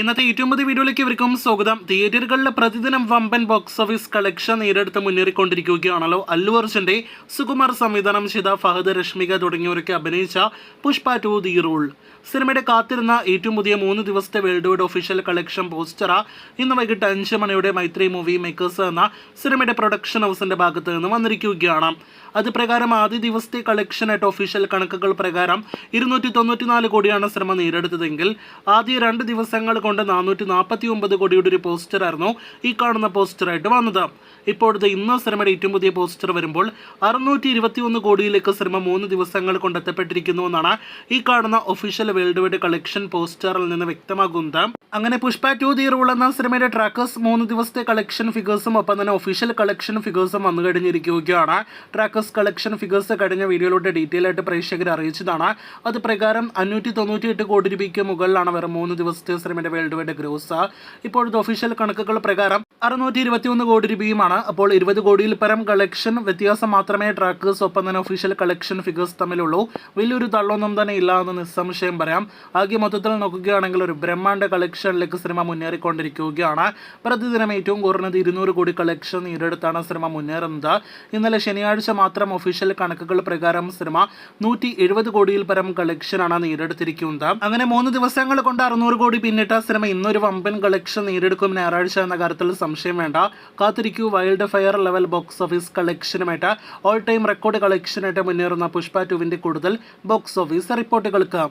ഇന്നത്തെ ഏറ്റവും പുതിയ വീഡിയോയിലേക്ക് ഇവർക്കും സ്വാഗതം. തിയേറ്ററുകളിലെ പ്രതിദിനം വമ്പൻ ബോക്സ് ഓഫീസ് കളക്ഷൻ നേരിടുത്ത് മുന്നേറിക്കൊണ്ടിരിക്കുകയാണല്ലോ. അല്ലു അർജുന്റെ സുകുമാർ സംവിധാനം ചെയ്ത ഫഹദ്, രശ്മിക തുടങ്ങിയവരൊക്കെ അഭിനയിച്ച പുഷ്പ 2 ദി റൂൾ സിനിമയുടെ കാത്തിരുന്ന ഏറ്റവും പുതിയ 3 ദിവസത്തെ world wide official collection poster ഇന്ന് വൈകിട്ട് 5 മണിയോടെ മൈത്രി മൂവി മേക്കേഴ്സ് എന്ന സിനിമയുടെ പ്രൊഡക്ഷൻ ഹൗസിന്റെ ഭാഗത്ത് നിന്ന് വന്നിരിക്കുകയാണ്. അത് പ്രകാരം ആദ്യ ദിവസത്തെ കളക്ഷനായിട്ട് ഒഫീഷ്യൽ കണക്കുകൾ പ്രകാരം 294 കോടിയാണ് സിനിമ നേടിയെടുത്തതെങ്കിൽ ആദ്യ 2 ദിവസങ്ങൾ കൊണ്ട് 449 കോടിയുടെ ഒരു പോസ്റ്ററായിരുന്നു ഈ കാണുന്ന പോസ്റ്ററായിട്ട് വന്നത്. ഇപ്പോഴത്തെ ഇന്ന് സിനിമയുടെ ഏറ്റവും പുതിയ പോസ്റ്റർ വരുമ്പോൾ 621 കോടിയിലേക്ക് സിനിമ 3 ദിവസങ്ങൾ കൊണ്ട് എത്തപ്പെട്ടിരിക്കുന്നു എന്നാണ് ഈ കാണുന്ന ഒഫീഷ്യൽ വേൾഡ് വൈഡ് കളക്ഷൻ പോസ്റ്ററിൽ നിന്ന് വ്യക്തമാകുന്നത്. അങ്ങനെ പുഷ്പ 2 ദി റൂൾ എന്ന സിനിമയുടെ ട്രാക്കേഴ്സ് 3 ദിവസത്തെ കളക്ഷൻ ഫിഗേഴ്സും ഒപ്പം തന്നെ ഒഫീഷ്യൽ കളക്ഷൻ ഫിഗേഴ്സും വന്നു കഴിഞ്ഞിരിക്കുകയാണ്. ട്രാക്കേഴ്സ് കളക്ഷൻ ഫിഗേഴ്സ് കഴിഞ്ഞ വീഡിയോയിലൂടെ ഡീറ്റെയിൽ ആയിട്ട് പ്രേക്ഷകരെ അറിയിച്ചതാണ്. അത് പ്രകാരം 598 കോടി രൂപയ്ക്ക് മുകളിലാണ് വെറും 3 ദിവസത്തെ സിനിമയുടെ വേൾഡ് വൈഡ് ഗ്രോസ്. ഇപ്പോഴത്തെ ഒഫീഷ്യൽ കണക്കുകൾ പ്രകാരം 621 കോടി രൂപയുമാണ്. അപ്പോൾ 20 കോടിയിൽ പരം കളക്ഷൻ വ്യത്യാസം മാത്രമേ ട്രാക്കേഴ്സ് ഒപ്പം തന്നെ ഒഫീഷ്യൽ കളക്ഷൻ ഫിഗേഴ്സ് തമ്മിലുള്ളൂ. വലിയൊരു തള്ളൊന്നും തന്നെ ഇല്ല എന്ന് നിസ്സംശയം പറയാം. ആകെ മൊത്തത്തിൽ നോക്കുകയാണെങ്കിൽ ഒരു ബ്രഹ്മാണ്ഡ കളക്ഷനിലേക്ക് സിനിമ മുന്നേറിക്കൊണ്ടിരിക്കുകയാണ്. പ്രതിദിനം ഏറ്റവും കുറഞ്ഞത് 200 കോടി കളക്ഷൻ നേടിയെടുത്താണ് സിനിമ മുന്നേറുന്നത്. ഇന്നലെ ശനിയാഴ്ച മാത്രം ഒഫീഷ്യൽ കണക്കുകൾ പ്രകാരം സിനിമ 170 കോടിയിൽ പരം കളക്ഷനാണ് നേടിയെടുത്തിരിക്കുന്നത്. അങ്ങനെ 3 ദിവസങ്ങൾ കൊണ്ട് 600 കോടി പിന്നിട്ട സിനിമ ഇന്നൊരു വമ്പൻ കളക്ഷൻ നേടിയെടുക്കും ഞായറാഴ്ച എന്ന കാര്യത്തിൽ സംശയം വേണ്ട. കാത്തിരിക്കൂ. Wild fire level box office കളക്ഷനുമായിട്ട് ഓൾ ടൈം റെക്കോർഡ് കളക്ഷനായിട്ട് മുന്നേറുന്ന പുഷ്പ 2 കൂടുതൽ ബോക്സ് ഓഫീസ് റിപ്പോർട്ടുകൾക്ക്.